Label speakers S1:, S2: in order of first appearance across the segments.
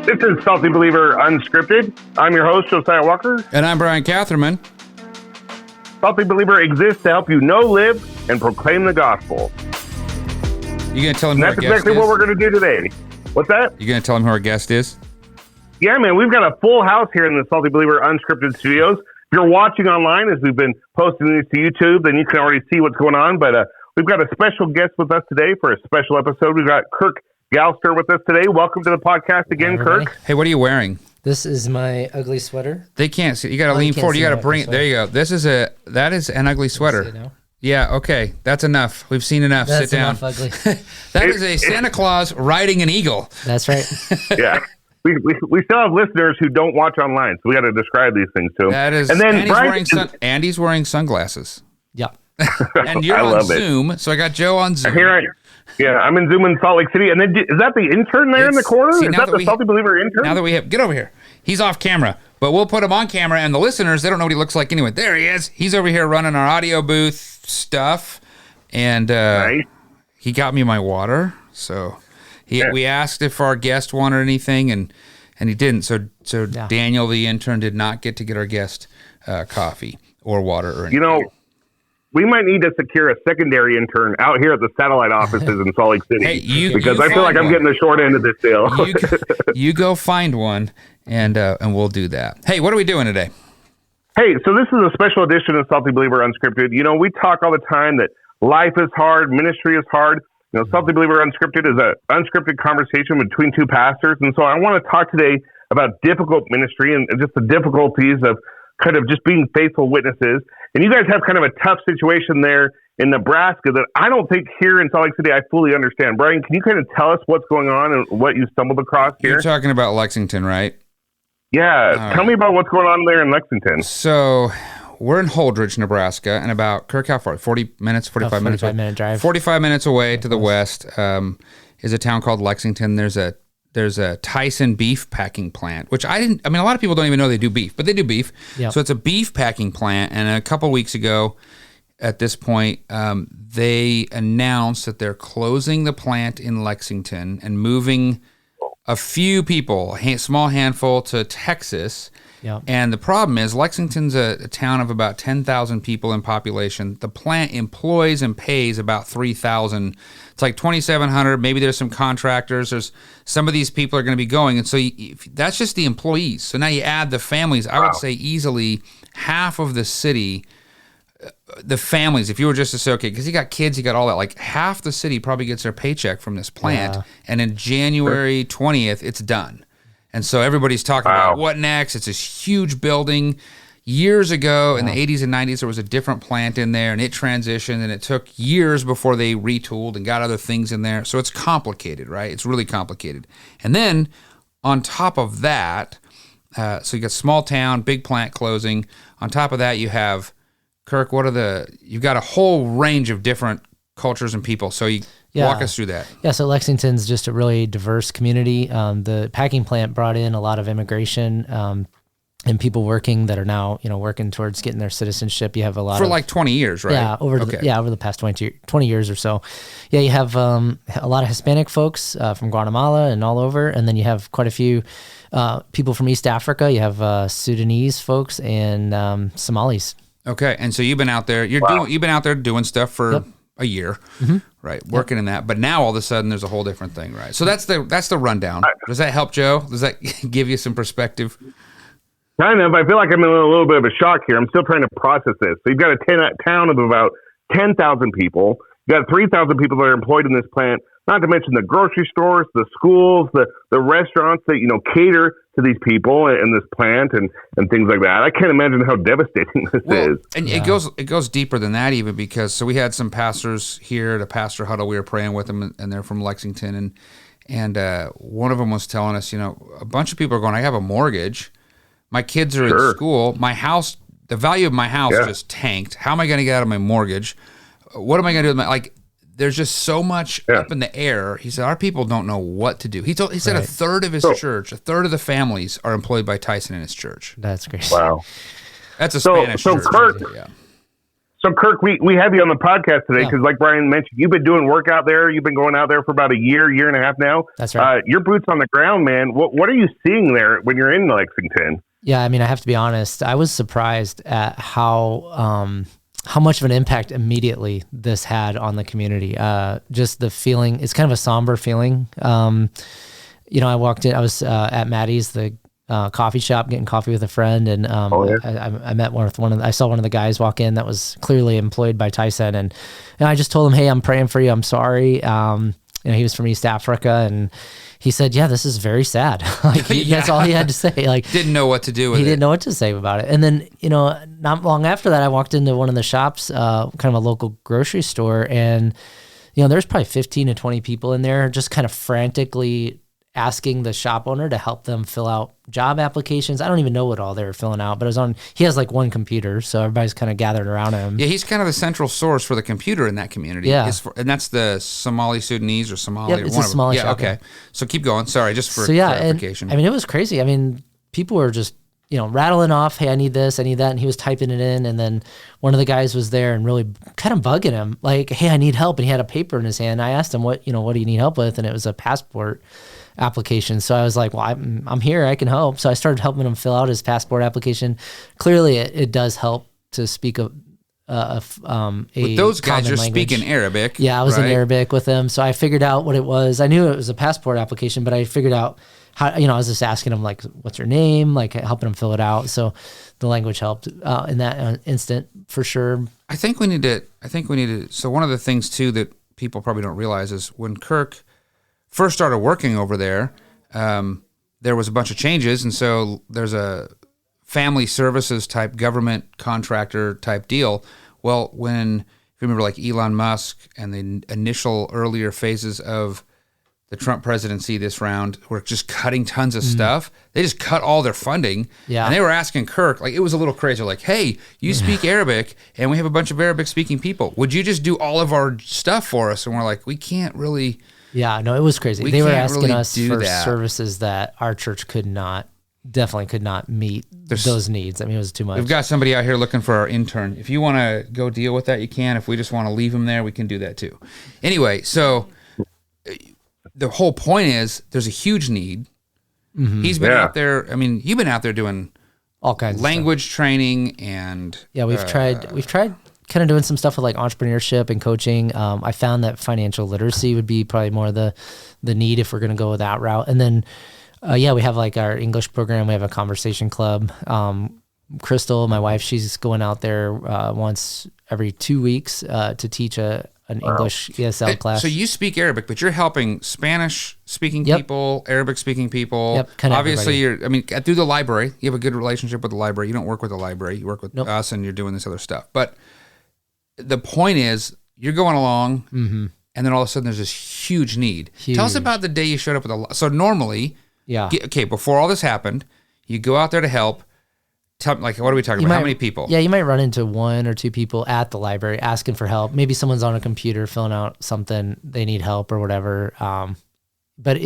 S1: This is Salty Believer Unscripted. I'm your host, Josiah Walker.
S2: And I'm Brian Catherman.
S1: Salty Believer exists to help you know, live, and proclaim the gospel.
S2: You going to tell him
S1: and
S2: who our
S1: that's
S2: guest
S1: exactly
S2: is?
S1: what we're going to do today. What's that?
S2: You going to tell him who our guest is?
S1: Yeah, man, we've got a full house here in the Salty Believer Unscripted studios. If you're watching online, as we've been posting these to YouTube, then you can already see what's going on. But we've got a special guest with us today for a special episode. We've got Kirk Galster with us today. Welcome to the podcast again, Kirk.
S2: Hey, what are you wearing?
S3: This is my ugly sweater.
S2: They can't see. You got to lean forward. You got to bring it. There you go. That is an ugly sweater. Yeah, okay. That's enough. We've seen enough.
S3: That's
S2: Sit down.
S3: enough ugly.
S2: That is a Santa Claus riding an eagle.
S3: That's right.
S1: Yeah. We still have listeners who don't watch online, so we got to describe these things to them.
S2: That is,
S1: and then
S2: Andy's wearing sunglasses.
S3: Yeah.
S2: And you're on Zoom, so I got Joe on Zoom.
S1: I'm in Zoom in Salt Lake City. And then is that the intern there in the corner? Is that the Salty Believer intern?
S2: Now that we have, get over here. He's off camera, but we'll put him on camera, and the listeners, they don't know what he looks like anyway. There he is. He's over here running our audio booth stuff, and
S1: nice.
S2: He got me my water. So we asked if our guest wanted anything, and he didn't. So Daniel, the intern, did not get to get our guest coffee or water or anything.
S1: You know, we might need to secure a secondary intern out here at the satellite offices in Salt Lake City, because I feel like I'm getting the short end of this deal.
S2: You go find one, and we'll do that. Hey, what are we doing today?
S1: Hey, so this is a special edition of Salty Believer Unscripted. You know, we talk all the time that life is hard, ministry is hard. You know, Salty Believer Unscripted is an unscripted conversation between two pastors, and so I want to talk today about difficult ministry and just the difficulties of kind of just being faithful witnesses. And you guys have kind of a tough situation there in Nebraska that I don't think here in Salt Lake City I fully understand. Brian, can you kind of tell us what's going on and what you stumbled across here?
S2: You're talking about Lexington, right?
S1: Yeah. Tell me about what's going on there in Lexington.
S2: So we're in Holdridge, Nebraska, and about, Kirk, how far? 45 minutes
S3: 45-minute drive.
S2: 45 minutes away to the west is a town called Lexington. There's a Tyson beef packing plant, which a lot of people don't even know they do beef, but they do beef. Yep. So it's a beef packing plant. And a couple weeks ago at this point, they announced that they're closing the plant in Lexington and moving a few people, a small handful, to Texas. Yep. And the problem is Lexington's a town of about 10,000 people in population. The plant employs and pays about 3,000. It's like 2,700. Maybe there's some contractors. There's some of these people are going to be going. And so that's just the employees. So now you add the families. I would say easily half of the city, the families, if you were just to say, okay, because you got kids, you got all that, like half the city probably gets their paycheck from this plant. Yeah. And in January 20th, it's done. And so everybody's talking about what next. It's this huge building. Years ago, in the 80s and 90s, there was a different plant in there, and it transitioned, and it took years before they retooled and got other things in there. So it's complicated, right? It's really complicated. And then on top of that, so you got small town, big plant closing. On top of that, you have, Kirk, you've got a whole range of different cultures and people. So walk us through that.
S3: Yeah, so Lexington's just a really diverse community. The packing plant brought in a lot of immigration and people working that are now, working towards getting their citizenship. You have a lot
S2: for like 20 years, right?
S3: Yeah, over the past 20 years or so. Yeah, you have a lot of Hispanic folks from Guatemala and all over, and then you have quite a few people from East Africa. You have Sudanese folks and Somalis. Okay,
S2: and so you've been out there. You've been out there doing stuff for a year, right? Working in that, but now all of a sudden there's a whole different thing, right? So that's the rundown. Does that help, Joe? Does that give you some perspective?
S1: Kind of. I feel like I'm in a little bit of a shock here. I'm still trying to process this. So you've got a town of about 10,000 people. You got 3,000 people that are employed in this plant. Not to mention the grocery stores, the schools, the restaurants that cater to these people in this plant and things like that. I can't imagine how devastating this is.
S2: And it goes deeper than that even, because so we had some pastors here at a pastor huddle. We were praying with them, and they're from Lexington, and one of them was telling us, a bunch of people are going, I have a mortgage. My kids are in school. My house, the value of my house just tanked. How am I going to get out of my mortgage? What am I going to do with my, there's just so much up in the air. He said, our people don't know what to do. He said a third of his church, a third of the families are employed by Tyson in his church.
S3: That's great.
S1: Wow.
S2: That's a Spanish church.
S1: Kirk, So, Kirk, we have you on the podcast today because, like Brian mentioned, you've been doing work out there. You've been going out there for about a year and a half now.
S3: That's right.
S1: Your boots on the ground, man. What are you seeing there when you're in Lexington?
S3: Yeah, I mean, I have to be honest. I was surprised at how much of an impact immediately this had on the community. Just the feeling, it's kind of a somber feeling. I walked in, I was at Maddie's, the coffee shop, getting coffee with a friend, and I met I saw one of the guys walk in that was clearly employed by Tyson, and I just told him, hey, I'm praying for you, I'm sorry. He was from East Africa, and he said, yeah, this is very sad. That's all he had to say.
S2: Didn't know what to do with it.
S3: He didn't know what to say about it. And then, not long after that, I walked into one of the shops, kind of a local grocery store, and there's probably 15 to 20 people in there just kind of frantically asking the shop owner to help them fill out job applications. I don't even know what all they were filling out, but he has like one computer, so everybody's kind of gathered around him.
S2: Yeah, he's kind of the central source for the computer in that community.
S3: Yeah.
S2: And that's the Somali Sudanese or Somali.
S3: Yep, it's a Somali shop.
S2: Okay. So keep going. Sorry, just for clarification.
S3: And, it was crazy. I mean, people were just, rattling off, hey, I need this, I need that, and he was typing it in, and then one of the guys was there and really kind of bugging him, like, hey, I need help, and he had a paper in his hand. I asked him, what do you need help with? And it was a passport application. So I was like, well, I'm here, I can help. So I started helping him fill out his passport application. Clearly, it does help to speak a
S2: with those guys, you're
S3: language.
S2: Speaking Arabic.
S3: Yeah, I was in Arabic with them, so I figured out what it was. I knew it was a passport application, but I figured out how. I was just asking him like, "What's your name?" Like helping him fill it out. So the language helped in that instant for sure.
S2: I think we need to. So one of the things too that people probably don't realize is when Kirk first started working over there, there was a bunch of changes, and so there's a family services type government contractor type deal. Well, if you remember like Elon Musk and the initial earlier phases of the Trump presidency this round were just cutting tons of stuff. They just cut all their funding. Yeah. And they were asking Kirk, like it was a little crazy, like, hey, you speak Arabic and we have a bunch of Arabic speaking people. Would you just do all of our stuff for us? And we're like, we can't really.
S3: Yeah, no, it was crazy. They were asking us for services that our church definitely could not meet those needs. I mean, it was too much.
S2: We've got somebody out here looking for our intern. If you want to go deal with that, you can. If we just want to leave him there, we can do that too. Anyway, so the whole point is there's a huge need. Mm-hmm. He's been out there. I mean, you've been out there doing
S3: all kinds of
S2: language training and
S3: we've tried kind of doing some stuff with like entrepreneurship and coaching. I found that financial literacy would be probably more the need if we're going to go that route. And then we have like our English program. We have a conversation club. Crystal, my wife, she's going out there once every 2 weeks to teach an English ESL class.
S2: So you speak Arabic, but you're helping Spanish-speaking people, Arabic-speaking people.
S3: Yep, kind of
S2: obviously, through the library, you have a good relationship with the library. You don't work with the library. You work with us, and you're doing this other stuff. But the point is, you're going along, and then all of a sudden, there's this huge need. Tell us about the day you showed up with so normally, before all this happened, you go out there to help. What are we talking about? How many people?
S3: Yeah, you might run into one or two people at the library asking for help. Maybe someone's on a computer filling out something, they need help or whatever. But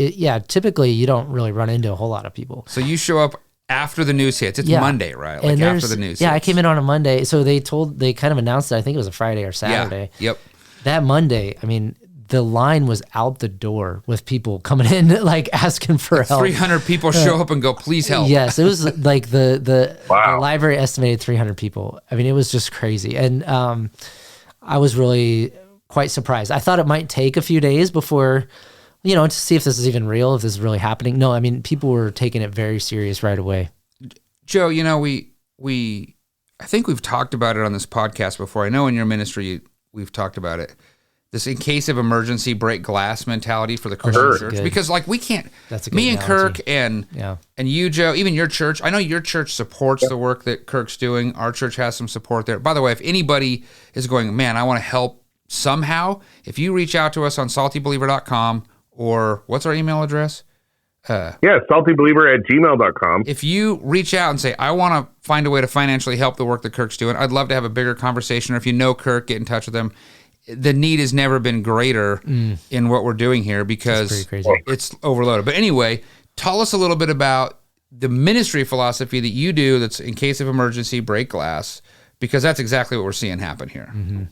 S3: typically you don't really run into a whole lot of people.
S2: So you show up after the news hits. It's Monday, right? Like after the news hits.
S3: I came in on a Monday. So they kind of announced it. I think it was a Friday or Saturday.
S2: Yeah. Yep.
S3: That Monday, I mean, the line was out the door with people coming in, like asking for help.
S2: 300 people show up and go, please help.
S3: Yes, it was like the library estimated 300 people. I mean, it was just crazy. And I was really quite surprised. I thought it might take a few days before, to see if this is even real, if this is really happening. No, I mean, people were taking it very serious right away.
S2: Joe, I think we've talked about it on this podcast before. I know in your ministry, we've talked about it. This in case of emergency break glass mentality for the Christian church.
S3: Good.
S2: Because we can't,
S3: that's a good
S2: me and
S3: analogy.
S2: Kirk and you, Joe, even your church, I know your church supports the work that Kirk's doing. Our church has some support there. By the way, if anybody is going, man, I want to help somehow, if you reach out to us on SaltyBeliever.com or what's our email address?
S1: SaltyBeliever@gmail.com.
S2: If you reach out and say, I want to find a way to financially help the work that Kirk's doing, I'd love to have a bigger conversation. Or if you know Kirk, get in touch with him. The need has never been greater in what we're doing here because it's overloaded. But anyway, tell us a little bit about the ministry philosophy that you do that's in case of emergency, break glass. because that's exactly what we're seeing happen here.
S3: Mm-hmm.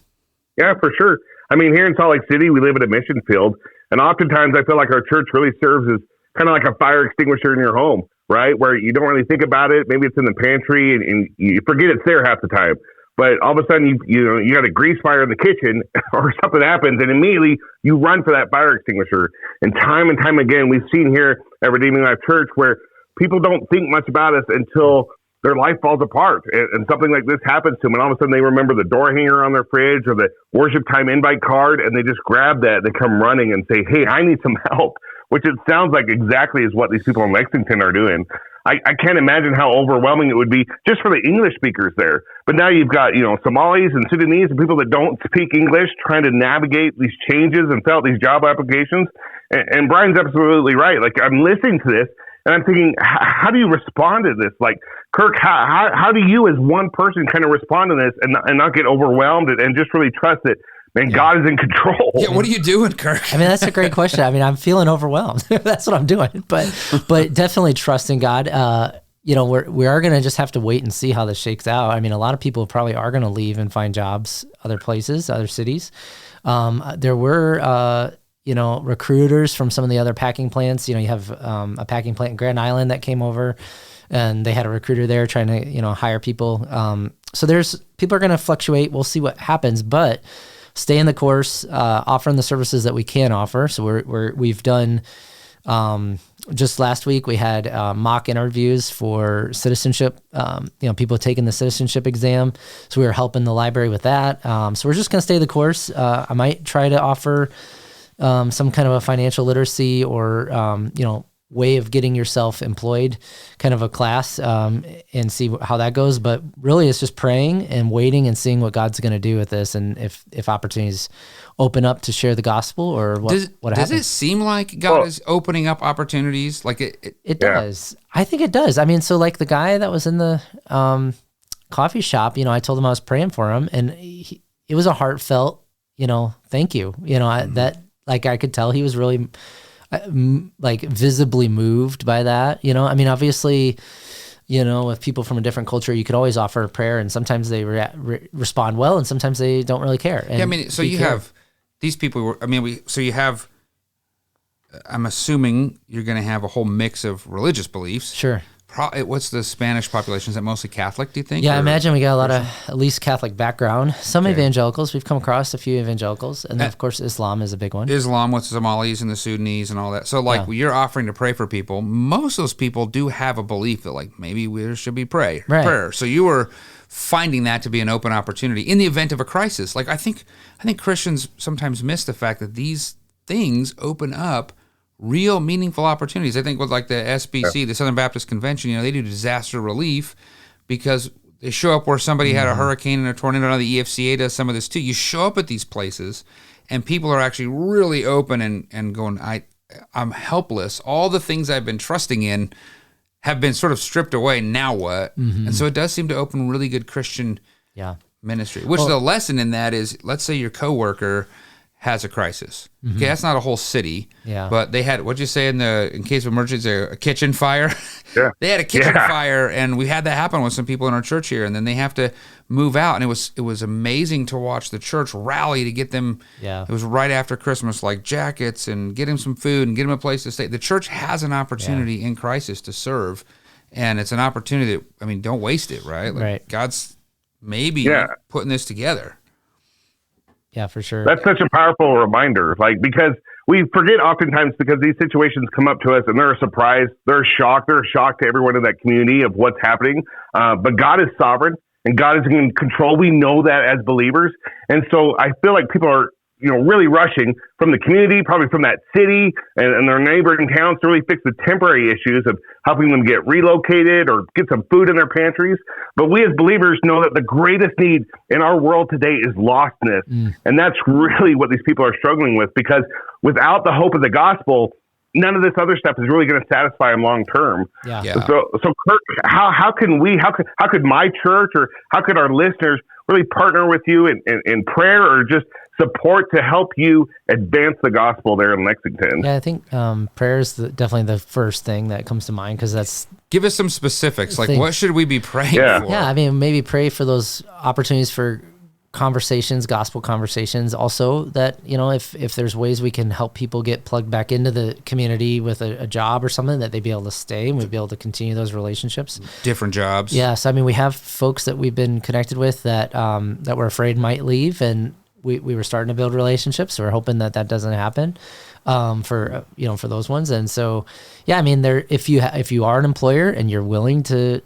S1: Yeah, for sure. I mean, here in Salt Lake City, we live in a mission field, and oftentimes I feel like our church really serves as kind of like a fire extinguisher in your home, right? Where you don't really think about it. Maybe it's in the pantry, and you forget it's there half the time. But all of a sudden, you got a grease fire in the kitchen, or something happens, and immediately you run for that fire extinguisher. And time again, we've seen here at Redeeming Life Church where people don't think much about us until their life falls apart, and something like this happens to them, and all of a sudden they remember the door hanger on their fridge or the worship time invite card, and they just grab that. They come running and say, "Hey, I need some help," which it sounds like exactly is what these people in Lexington are doing. I can't imagine how overwhelming it would be just for the English speakers there. But now you've got, Somalis and Sudanese and people that don't speak English trying to navigate these changes and fill out these job applications. And Brian's absolutely right. Like, I'm listening to this and I'm thinking, how do you respond to this? Like, Kirk, how do you as one person kind of respond to this and not get overwhelmed and just really trust that, man, God is in control?
S2: Yeah, what are you doing, Kirk?
S3: I mean, that's a great question. I mean, I'm feeling overwhelmed. That's what I'm doing. But definitely trusting God. We are going to just have to wait and see how this shakes out. I mean, a lot of people probably are going to leave and find jobs other places, other cities. There were recruiters from some of the other packing plants. You have a packing plant in Grand Island that came over, and they had a recruiter there trying to hire people. So people are going to fluctuate. We'll see what happens, but stay in the course, offering the services that we can offer. So we've done, just last week we had mock interviews for citizenship. People taking the citizenship exam. So we were helping the library with that. So we're just going to stay the course. I might try to offer some kind of a financial literacy or, way of getting yourself employed, kind of a class, and see how that goes. But really it's just praying and waiting and seeing what God's going to do with this. And if opportunities open up to share the gospel or what happens.
S2: Does it seem like God is opening up opportunities? Like
S3: it does. I think it does. I mean, so like the guy that was in the coffee shop, I told him I was praying for him, and it was a heartfelt, thank you. I could tell he was really visibly moved by that. I mean, obviously, with people from a different culture, you could always offer a prayer, and sometimes they respond well, and sometimes they don't really care. And
S2: yeah, I mean, so you have these people. I'm assuming you're going to have a whole mix of religious beliefs.
S3: Sure.
S2: What's the Spanish population? Is that mostly Catholic, do you think?
S3: Yeah, I imagine we got a lot of at least Catholic background. Some evangelicals. We've come across a few evangelicals. And then, of course, Islam is a big one.
S2: Islam with Somalis and the Sudanese and all that. So, you're offering to pray for people. Most of those people do have a belief that, maybe there should be prayer. So you were finding that to be an open opportunity in the event of a crisis. I think Christians sometimes miss the fact that these things open up real meaningful opportunities. I think with the SBC, the Southern Baptist Convention, they do disaster relief because they show up where somebody had a hurricane and a tornado. Now the EFCA does some of this too. You show up at these places and people are actually really open and going, I'm helpless. All the things I've been trusting in have been sort of stripped away. Now what? Mm-hmm. And so it does seem to open really good Christian ministry, which the lesson in that is, let's say your coworker has a crisis. Mm-hmm. Okay, that's not a whole city. Yeah. But they had, what'd you say in case of emergency, a kitchen fire? Yeah. They had a kitchen fire, and we had that happen with some people in our church here, and then they have to move out, and it was amazing to watch the church rally to get them. Yeah. It was right after Christmas, jackets and get them some food and get them a place to stay. The church has an opportunity in crisis to serve, and it's an opportunity that, don't waste it, right?
S3: Right.
S2: God's maybe putting this together.
S3: Yeah, for sure.
S1: That's such a powerful reminder, because we forget oftentimes because these situations come up to us and they're a surprise, they're a shock to everyone in that community of what's happening. But God is sovereign and God is in control. We know that as believers. And so I feel like people are, really rushing from the community, probably from that city and their neighboring towns to really fix the temporary issues of helping them get relocated or get some food in their pantries. But we as believers know that the greatest need in our world today is lostness. And that's really what these people are struggling with, because without the hope of the gospel, none of this other stuff is really going to satisfy them long term. Yeah. So Kirk, how could my church or how could our listeners really partner with you in prayer, or just support to help you advance the gospel there in Lexington?
S3: Yeah, I think prayer is definitely the first thing that comes to mind, because that's...
S2: Give us some specifics. Like, what should we be praying for?
S3: Yeah, I mean, maybe pray for those opportunities for conversations, gospel conversations. Also, that, you know, if there's ways we can help people get plugged back into the community with a job or something, that they'd be able to stay and we'd be able to continue those relationships.
S2: Different jobs.
S3: Yes, I mean, we have folks that we've been connected with that that we're afraid might leave, and we were starting to build relationships. So we're hoping that doesn't happen for those ones. And so, yeah, I mean, if you are an employer and you're willing to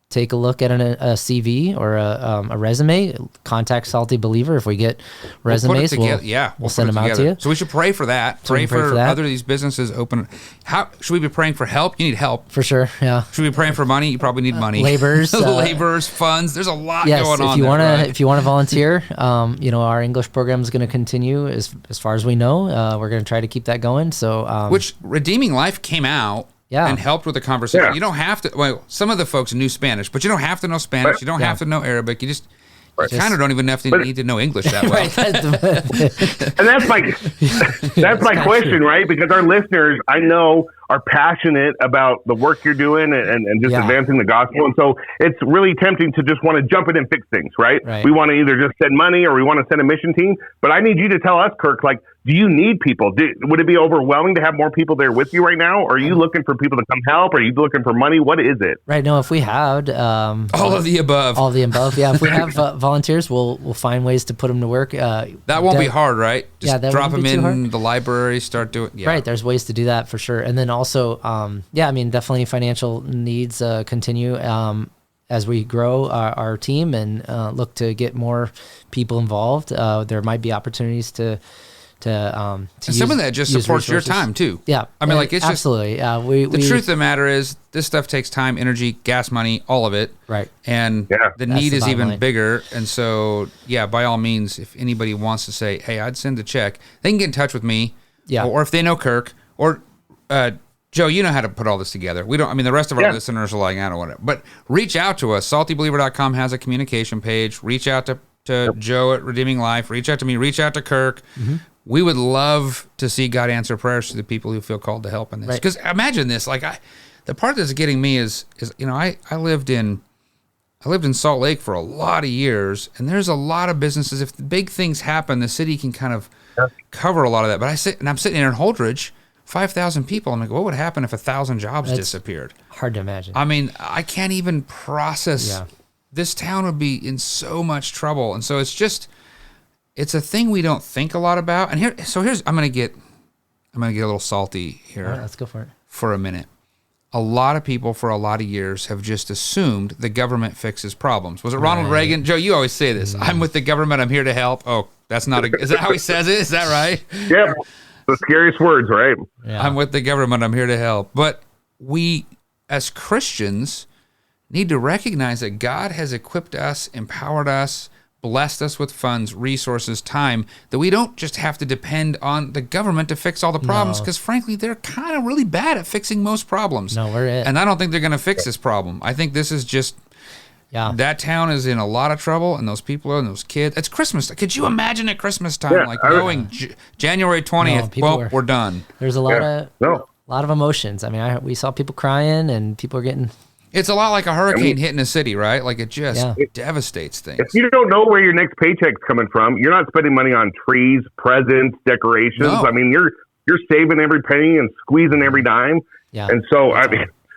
S3: take a look at a CV or a resume, contact Salty Believer. If we get resumes, we'll send them out to you.
S2: So we should pray for that. Pray for other of these businesses open. How should we be praying for help? You need help.
S3: For sure, yeah.
S2: Should we be praying for money? You probably need money.
S3: Laborers.
S2: Laborers, funds. There's a lot going on.
S3: If you want to volunteer, our English program is going to continue as far as we know. We're going to try to keep that going. So,
S2: which Redeeming Life came out. Yeah. And helped with the conversation. Yeah. You don't have to, some of the folks knew Spanish, but you don't have to know Spanish. Right. You don't have to know Arabic. You kind of don't even need to know English that well.
S1: And that's my question, right? Because our listeners, I know, are passionate about the work you're doing and just advancing the gospel. And so it's really tempting to just want to jump in and fix things, right? We want to either just send money or we want to send a mission team. But I need you to tell us, Kirk, do you need people? Would it be overwhelming to have more people there with you right now? Or are you looking for people to come help? Are you looking for money? What is it?
S3: Right. No, if we had...
S2: all of the above.
S3: All of the above, yeah. If we have volunteers, we'll find ways to put them to work.
S2: That won't be hard, right? Just drop them in the library, start doing... Yeah.
S3: Right. There's ways to do that for sure. And then also, I mean, definitely financial needs continue as we grow our team and look to get more people involved. There might be opportunities to
S2: and some of that just supports your time too.
S3: Yeah,
S2: I mean, it's
S3: absolutely.
S2: The truth of the matter is, this stuff takes time, energy, gas money, all of it.
S3: Right.
S2: And the need is even bigger. And so, by all means, if anybody wants to say, "Hey, I'd send a check," they can get in touch with me. Yeah. Or if they know Kirk or Joe, you know how to put all this together. We don't. I mean, the rest of our listeners are like, I don't want it. But reach out to us. SaltyBeliever.com has a communication page. Reach out to Joe at Redeeming Life. Reach out to me. Reach out to Kirk. Mm-hmm. We would love to see God answer prayers to the people who feel called to help in this. Because imagine this, the part that's getting me is I lived in Salt Lake for a lot of years, and there's a lot of businesses. If the big things happen, the city can kind of cover a lot of that. But I'm sitting here in Holdridge, 5,000 people. I'm like, what would happen if 1,000 jobs disappeared?
S3: Hard to imagine.
S2: I mean, I can't even process. Yeah. This town would be in so much trouble, and so it's a thing we don't think a lot about. And I'm gonna get a little salty here.
S3: All right, let's go for it.
S2: For a minute. A lot of people for a lot of years have just assumed the government fixes problems. Was it Ronald Reagan? Joe, you always say this. I'm with the government. I'm here to help. Oh, that's not is that how he says it? Is that right?
S1: Yep. The scariest words, right?
S2: Yeah. I'm with the government. I'm here to help. But we, as Christians, need to recognize that God has equipped us, empowered us, blessed us with funds, resources, time, that we don't just have to depend on the government to fix all the problems, because frankly, they're kind of really bad at fixing most problems.
S3: No, we're it.
S2: And I don't think they're going to fix this problem. I think this is just, that town is in a lot of trouble, and those people and those kids. It's Christmas. Could you imagine at Christmas time, knowing January 20th, we're done.
S3: There's a lot of emotions. I mean, we saw people crying, and people are getting...
S2: It's a lot like a hurricane hitting a city, right? Like it just devastates things.
S1: If you don't know where your next paycheck's coming from, you're not spending money on trees, presents, decorations. No. I mean, you're saving every penny and squeezing every dime. Yeah. And so,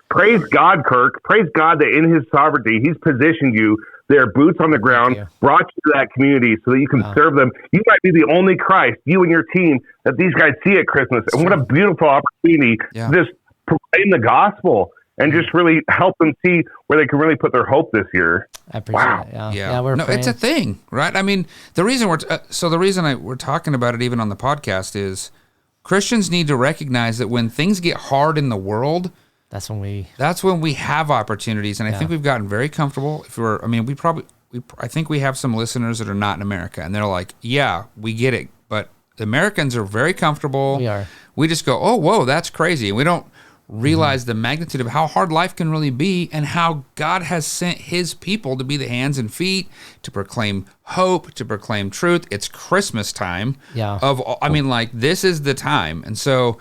S1: praise God, Kirk. Praise God that in His sovereignty, He's positioned you there, boots on the ground, brought you to that community so that you can serve them. You might be the only Christ, you and your team, that these guys see at Christmas. And what a beautiful opportunity to just proclaim the gospel and just really help them see where they can really put their hope this year.
S3: I appreciate it. Yeah, we're praying.
S2: It's a thing, right? I mean, the reason we're talking about it even on the podcast is Christians need to recognize that when things get hard in the world,
S3: that's when
S2: we have opportunities. And I think we've gotten very comfortable. I think we have some listeners that are not in America, and they're like, yeah, we get it. But the Americans are very comfortable.
S3: We are.
S2: We just go, oh, whoa, that's crazy. And we don't realize the magnitude of how hard life can really be and how God has sent his people to be the hands and feet, to proclaim hope, to proclaim truth. It's Christmas time.
S3: Yeah.
S2: This is the time. And so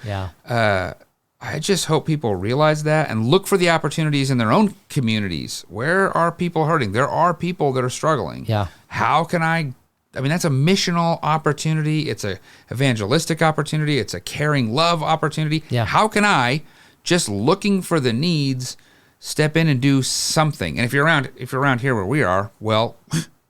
S2: I just hope people realize that and look for the opportunities in their own communities. Where are people hurting? There are people that are struggling.
S3: Yeah.
S2: How can that's a missional opportunity. It's a evangelistic opportunity. It's a caring love opportunity.
S3: Yeah.
S2: How can I, just looking for the needs, step in and do something? And if you're around here where we are, well,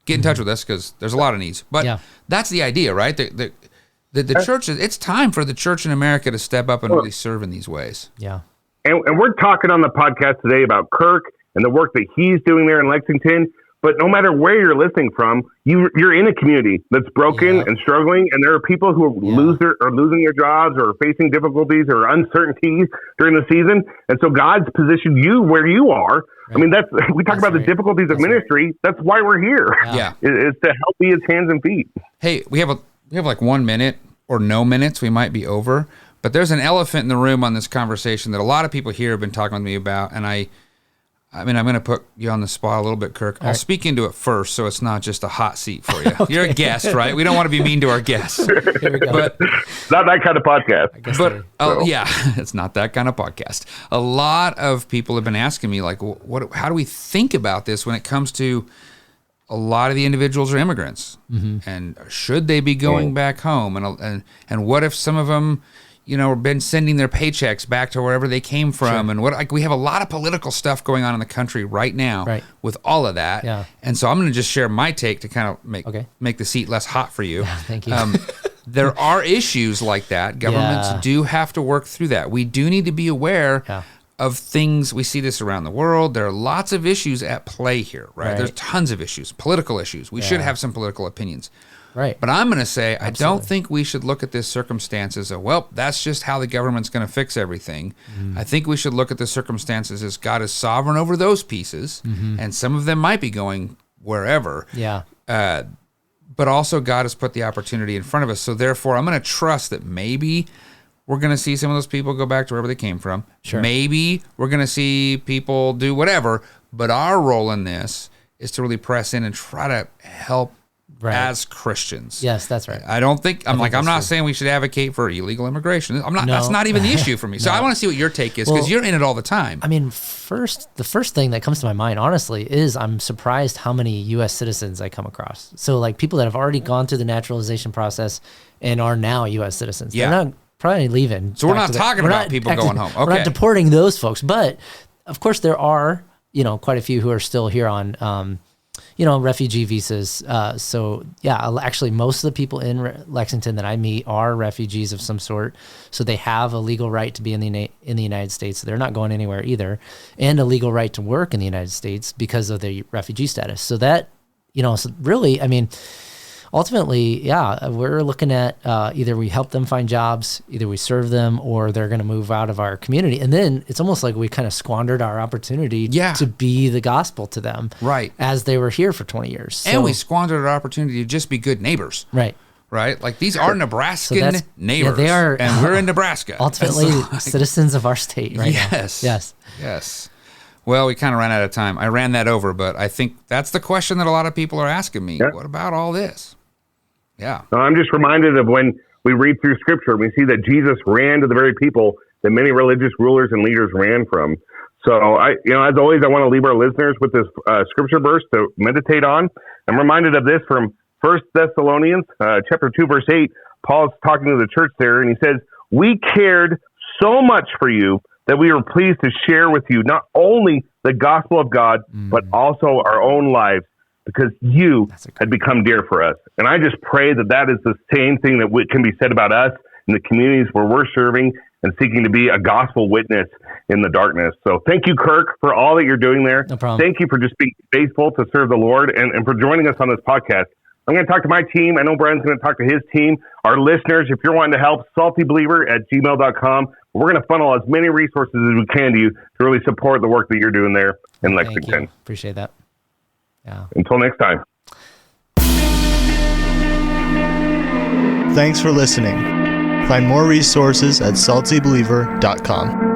S2: get in touch with us, because there's a lot of needs. But that's the idea, right? The church, it's time for the church in America to step up and really serve in these ways.
S3: Yeah.
S1: And we're talking on the podcast today about Kirk and the work that he's doing there in Lexington. But no matter where you're listening from, you're in a community that's broken and struggling, and there are people who are losing their jobs or facing difficulties or uncertainties during the season. And so God's positioned you where you are. Right. I mean, we talk about the difficulties of ministry. That's why we're here.
S2: Yeah,
S1: is to help be his hands and feet.
S2: Hey, we have like 1 minute or no minutes. We might be over, but there's an elephant in the room on this conversation that a lot of people here have been talking with me about, and I'm going to put you on the spot a little bit, Kirk. I'll speak into it first, so it's not just a hot seat for you. Okay. You're a guest, right? We don't want to be mean to our guests.
S3: Here we go.
S1: But not that kind of podcast.
S2: It's not that kind of podcast. A lot of people have been asking me, like, how do we think about this when it comes to a lot of the individuals are immigrants, and should they be going back home? And what if some of them, been sending their paychecks back to wherever they came from? And we have a lot of political stuff going on in the country right now with all of that. Yeah. And so I'm going to just share my take to kind of make the seat less hot for you.
S3: Yeah, thank you.
S2: There are issues like that. Governments do have to work through that. We do need to be aware of things. We see this around the world. There are lots of issues at play here, right? There's tons of issues, political issues. We should have some political opinions.
S3: Right.
S2: But I'm going to say, I don't think we should look at this circumstances as, well, that's just how the government's going to fix everything. I think we should look at the circumstances as God is sovereign over those pieces, and some of them might be going wherever.
S3: Yeah.
S2: But also God has put the opportunity in front of us. So therefore, I'm going to trust that maybe we're going to see some of those people go back to wherever they came from. Sure. Maybe we're going to see people do whatever. But our role in this is to really press in and try to help as Christians.
S3: Yes, that's right.
S2: I don't think, I'm not saying we should advocate for illegal immigration. That's not even the issue for me. So I want to see what your take is, because you're in it all the time.
S3: I mean, the first thing that comes to my mind, honestly, is I'm surprised how many U.S. citizens I come across. So like people that have already gone through the naturalization process and are now U.S. citizens.
S2: Yeah.
S3: They're not probably leaving.
S2: So we're not talking about people going home. Okay.
S3: We're not deporting those folks. But of course there are, quite a few who are still here on, refugee visas. Actually, most of the people in Lexington that I meet are refugees of some sort. So they have a legal right to be in the United States. So they're not going anywhere either, and a legal right to work in the United States because of their refugee status. So that, so really, I mean, ultimately, we're looking at either we help them find jobs, either we serve them, or they're going to move out of our community. And then it's almost like we kind of squandered our opportunity to be the gospel to them as they were here for 20 years. So,
S2: and we squandered our opportunity to just be good neighbors. Right? Like these are Nebraskan neighbors.
S3: Yeah, they are.
S2: And we're in Nebraska.
S3: Ultimately, citizens of our state right now.
S2: Yes. Well, we kind of ran out of time. I ran that over, but I think that's the question that a lot of people are asking me. What about all this? Yeah.
S1: So I'm just reminded of when we read through Scripture, we see that Jesus ran to the very people that many religious rulers and leaders ran from. So as always, I want to leave our listeners with this Scripture verse to meditate on. I'm reminded of this from 1 Thessalonians chapter 2, verse 8. Paul's talking to the church there, and he says, "We cared so much for you that we were pleased to share with you not only the gospel of God, but also our own lives, because you had become dear for us." And I just pray that is the same thing that can be said about us in the communities where we're serving and seeking to be a gospel witness in the darkness. So thank you, Kirk, for all that you're doing there.
S3: No problem.
S1: Thank you for just being faithful to serve the Lord and for joining us on this podcast. I'm going to talk to my team. I know Brian's going to talk to his team. Our listeners, if you're wanting to help, SaltyBeliever@gmail.com. We're going to funnel as many resources as we can to you to really support the work that you're doing there in Lexington.
S3: Thank you. Appreciate that. Yeah.
S1: Until next time.
S4: Thanks for listening. Find more resources at SaltyBeliever.com.